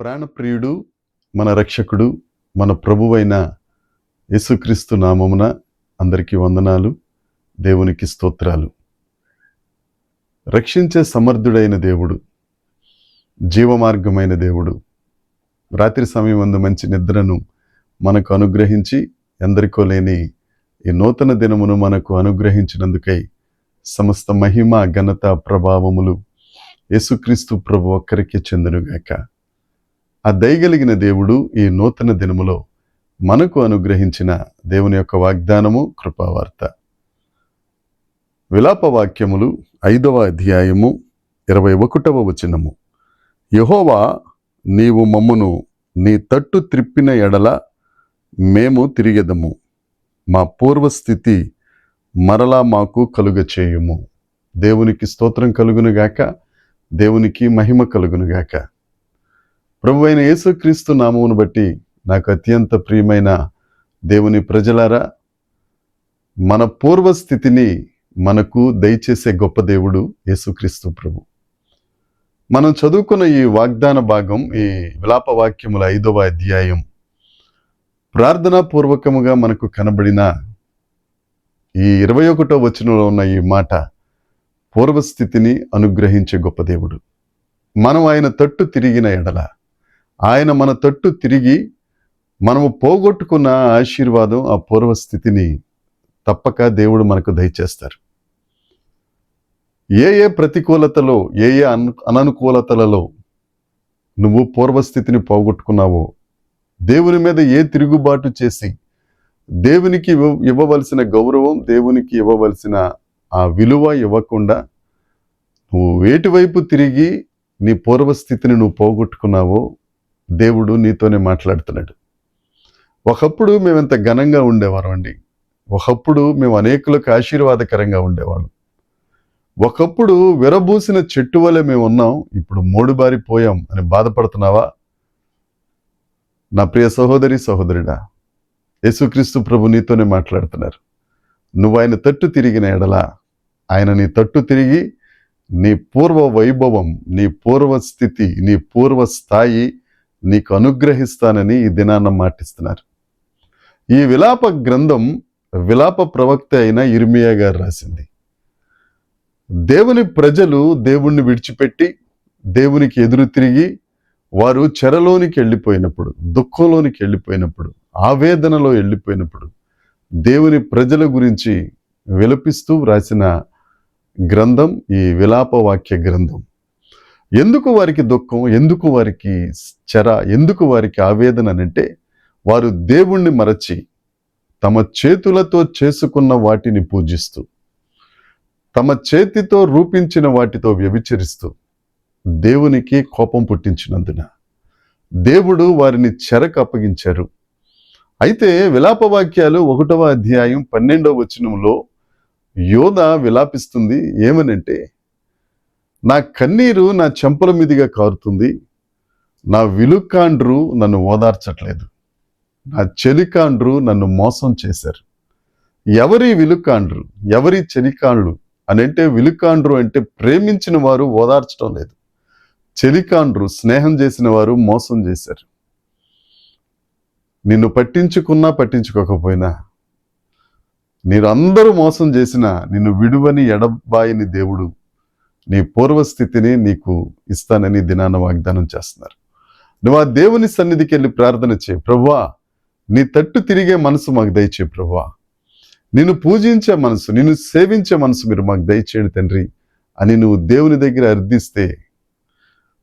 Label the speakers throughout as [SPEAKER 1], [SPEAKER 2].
[SPEAKER 1] ప్రాణప్రియుడు, మన రక్షకుడు, మన ప్రభువైన యేసుక్రీస్తు నామమున అందరికీ వందనాలు. దేవునికి స్తోత్రాలు. రక్షించే సమర్థుడైన దేవుడు, జీవమార్గమైన దేవుడు, రాత్రి సమయమందు మంచి నిద్రను మనకు అనుగ్రహించి ఎందరికో లేని ఈ నూతన దినమును మనకు అనుగ్రహించినందుకై సమస్త మహిమ, ఘనత, ప్రభావములు యేసుక్రీస్తు ప్రభు ఒక్కరికి చెందునుగాక. ఆ దయగలిగిన దేవుడు ఈ నూతన దినములో మనకు అనుగ్రహించిన దేవుని యొక్క వాగ్దానము, కృపావార్త. విలాప వాక్యములు 5వ అధ్యాయము 21వ వచనము. యెహోవా, నీవు మమ్మును నీ తట్టు త్రిప్పిన ఎడల మేము తిరిగెదము, మా పూర్వస్థితి మరలా మాకు కలుగచేయుము. దేవునికి స్తోత్రం కలుగునుగాక, దేవునికి మహిమ కలుగునుగాక. ప్రభు అయిన యేసుక్రీస్తు నామమును బట్టి నాకు అత్యంత ప్రియమైన దేవుని ప్రజలారా, మన పూర్వస్థితిని మనకు దయచేసే గొప్ప దేవుడు యేసుక్రీస్తు ప్రభు. మనం చదువుకున్న ఈ వాగ్దాన భాగం, ఈ విలాప వాక్యముల 5వ అధ్యాయం, ప్రార్థనాపూర్వకముగా మనకు కనబడిన ఈ 21వ వచనంలో ఉన్న ఈ మాట పూర్వస్థితిని అనుగ్రహించే గొప్ప దేవుడు. మనం ఆయన తట్టు తిరిగిన ఎడల, ఆయన మన తట్టు తిరిగి మనము పోగొట్టుకున్న ఆశీర్వాదం, ఆ పూర్వస్థితిని తప్పక దేవుడు మనకు దయచేస్తారు. ఏ ఏ ప్రతికూలతలో, ఏ ఏ అననుకూలతలలో నువ్వు పూర్వస్థితిని పోగొట్టుకున్నావో, దేవుని మీద ఏ తిరుగుబాటు చేసి దేవునికి ఇవ్వవలసిన గౌరవం, దేవునికి ఇవ్వవలసిన ఆ విలువ ఇవ్వకుండా నువ్వు వేటివైపు తిరిగి నీ పూర్వస్థితిని నువ్వు పోగొట్టుకున్నావో దేవుడు నీతోనే మాట్లాడుతున్నాడు. ఒకప్పుడు మేము ఎంత ఘనంగా ఉండేవాళ్ళం అండి. ఒకప్పుడు మేము అనేకులకు ఆశీర్వాదకరంగా ఉండేవాళ్ళం. ఒకప్పుడు విరబూసిన చెట్టు వలె మేము ఉన్నాం, ఇప్పుడు మోడుబారిపోయాం అని బాధపడుతున్నావా? నా ప్రియ సహోదరి, సహోదరుడా, యేసుక్రీస్తు ప్రభు నీతోనే మాట్లాడుతున్నారు. నువ్వు ఆయన తట్టు తిరిగిన ఎడల, ఆయన నీ తట్టు తిరిగి నీ పూర్వ వైభవం, నీ పూర్వ స్థితి, నీ పూర్వ స్థాయి నీకు అనుగ్రహిస్తానని ఈ దినాన్న మాటిస్తున్నారు. ఈ విలాప గ్రంథం విలాప ప్రవక్త అయిన ఇర్మియా గారు రాసింది. దేవుని ప్రజలు దేవుణ్ణి విడిచిపెట్టి దేవునికి ఎదురు తిరిగి వారు చెరలోనికి వెళ్ళిపోయినప్పుడు, దుఃఖంలోనికి వెళ్ళిపోయినప్పుడు, ఆవేదనలో వెళ్ళిపోయినప్పుడు దేవుని ప్రజల గురించి విలపిస్తూ రాసిన గ్రంథం ఈ విలాప వాక్య గ్రంథం. ఎందుకు వారికి దుఃఖం, ఎందుకు వారికి చెర, ఎందుకు వారికి ఆవేదన అంటే, వారు దేవుణ్ణి మరచి తమ చేతులతో చేసుకున్న వాటిని పూజిస్తూ, తమ చేతితో రూపించిన వాటితో వ్యభిచరిస్తూ దేవునికి కోపం పుట్టించినందున దేవుడు వారిని చెరకు అప్పగించారు. అయితే విలాప వాక్యాలు 1వ అధ్యాయం 12వ వచనంలో యోధ విలాపిస్తుంది. ఏమనంటే, నా కన్నీరు నా చెంపల మీదుగా కారుతుంది, నా విలుకాండ్రు నన్ను ఓదార్చట్లేదు, నా చెలికాండ్రు నన్ను మోసం చేశారు. ఎవరి విలుకాండ్రు, ఎవరి చెలికాండ్లు అని అంటే, విలుకాండ్రు అంటే ప్రేమించిన వారు ఓదార్చడం లేదు, చెలికాండ్రు స్నేహం చేసిన వారు మోసం చేశారు. నిన్ను పట్టించుకున్నా పట్టించుకోకపోయినా, మీరు అందరూ మోసం చేసినా నిన్ను విడువని ఎడబాయని దేవుడు నీ పూర్వస్థితిని నీకు ఇస్తానని దినాన వాగ్దానం చేస్తున్నారు. నువ్వు ఆ దేవుని సన్నిధికి వెళ్ళి ప్రార్థన చేయి. ప్రభువా, నీ తట్టు తిరిగే మనసు మాకు దయచే. ప్రభువా, నిన్ను పూజించే మనసు, నిన్ను సేవించే మనసు మీరు మాకు దయచేయండి తండ్రి అని నువ్వు దేవుని దగ్గర అర్థిస్తే,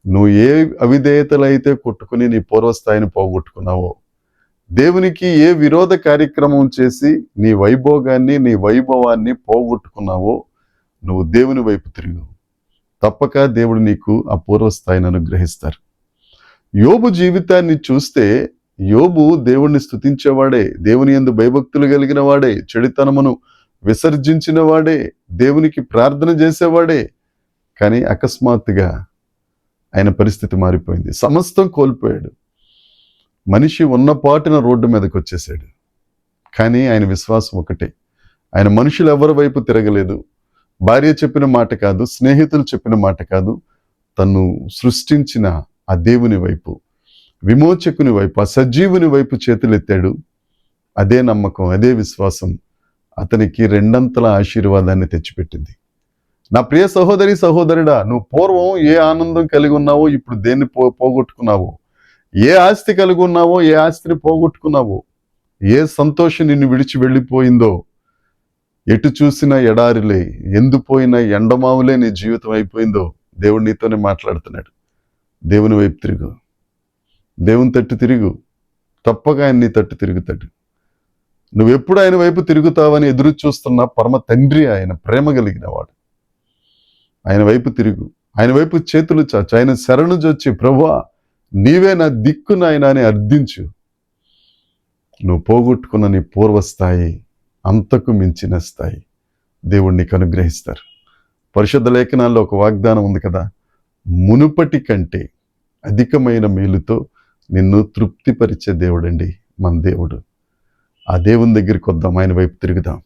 [SPEAKER 1] నువ్వు ఏ అవిధేయతలైతే కొట్టుకుని నీ పూర్వస్థాయిని పోగొట్టుకున్నావో, దేవునికి ఏ విరోధ కార్యక్రమం చేసి నీ వైభోగాన్ని, నీ వైభవాన్ని పోగొట్టుకున్నావో, నువ్వు దేవుని వైపు తిరుగు. తప్పక దేవుడు నీకు ఆ పూర్వస్థాయిని అనుగ్రహిస్తారు. యోబు జీవితాన్ని చూస్తే, యోబు దేవుణ్ణి స్తుతించేవాడే, దేవుని యందు భయభక్తులు కలిగిన వాడే, చెడుతనమును విసర్జించిన వాడే, దేవునికి ప్రార్థన చేసేవాడే. కానీ అకస్మాత్తుగా ఆయన పరిస్థితి మారిపోయింది. సమస్తం కోల్పోయాడు. మనిషి ఉన్నపాటున రోడ్డు మీదకి వచ్చేసాడు. కానీ ఆయన విశ్వాసం ఒకటే, ఆయన మనుషులు ఎవరి వైపు తిరగలేదు. భార్య చెప్పిన మాట కాదు, స్నేహితులు చెప్పిన మాట కాదు, తను సృష్టించిన ఆ దేవుని వైపు, విమోచకుని వైపు, ఆ సజీవుని వైపు చేతులెత్తాడు. అదే నమ్మకం, అదే విశ్వాసం అతనికి రెండంతల ఆశీర్వాదాన్ని తెచ్చిపెట్టింది. నా ప్రియ సహోదరి సహోదరుడా, నువ్వు పూర్వం ఏ ఆనందం కలిగి ఉన్నావో ఇప్పుడు దేన్ని పోగొట్టుకున్నావో, ఏ ఆస్తి కలిగి ఉన్నావో ఏ ఆస్తిని పోగొట్టుకున్నావో, ఏ సంతోషం నిన్ను విడిచి వెళ్ళిపోయిందో, ఎటు చూసినా ఎడారిలే, ఎండిపోయిన ఎండమావులే నీ జీవితం అయిపోయిందో, దేవుడు నీతోనే మాట్లాడుతున్నాడు. దేవుని వైపు తిరుగు, దేవుని తట్టు తిరుగు, తప్పక ఆయన నీ తట్టు తిరుగుతాడు. నువ్వెప్పుడు ఆయన వైపు తిరుగుతావని ఎదురు చూస్తున్న పరమ తండ్రి ఆయన, ప్రేమ కలిగిన వాడు. ఆయన వైపు తిరుగు, ఆయన వైపు చేతులు చాచు, ఆయన శరణు జొచ్చి ప్రభువా నీవే నా దిక్కు నాయనా అని అర్థించు. నువ్వు పోగొట్టుకున్న నీ పూర్వస్థాయి అంతకు మించిన స్థాయి దేవుడు నీకు అనుగ్రహిస్తారు. పరిశుద్ధ లేఖనాల్లో ఒక వాగ్దానం ఉంది కదా, మునుపటి కంటే అధికమైన మేలుతో నిన్ను తృప్తిపరిచే దేవుడండి మన దేవుడు. ఆ దేవుని దగ్గరికి వద్దాం, ఆయన వైపు తిరుగుదాం.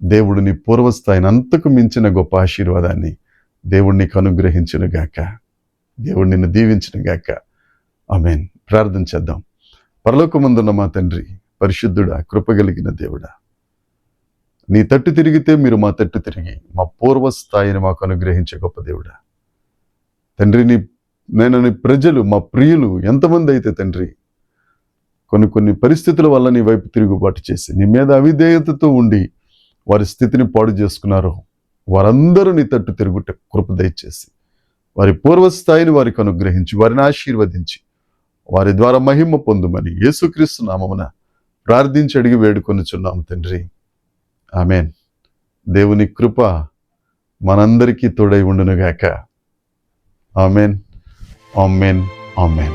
[SPEAKER 1] దేవుడు నీ పూర్వస్థాయిని అంతకు మించిన గొప్ప ఆశీర్వాదాన్ని దేవుడు నీకు అనుగ్రహించును గాక, దేవుడు నిన్ను దీవించును గాక. ఆమేన్. ప్రార్థన చేద్దాం. పరలోకమందున్న మా తండ్రి, పరిశుద్ధుడా, కృపగలిగిన దేవుడా, నీ తట్టు తిరిగితే మీరు మా తట్టు తిరిగి మా పూర్వస్థాయిని మాకు అనుగ్రహించే గొప్ప దేవుడా. తండ్రి, నీ ప్రజలు, మా ప్రియులు ఎంతమంది అయితే తండ్రి కొన్ని పరిస్థితుల వల్ల నీ వైపు తిరుగుబాటు చేసి నీ మీద అవిధేయతతో ఉండి వారి స్థితిని పాడు చేసుకున్నారో, వారందరూ నీ తట్టు తిరుగుట కృప దయచేసి వారి పూర్వస్థాయిని వారికి అనుగ్రహించి వారిని ఆశీర్వదించి వారి ద్వారా మహిమ పొందుమని యేసుక్రీస్తు నామమున ప్రార్థించి అడిగి వేడుకొనుచున్నాం తండ్రి. ఆమేన్. దేవుని కృప మనందరికీ తోడై ఉండునుగాక. ఆమేన్, ఆమేన్, ఆమేన్.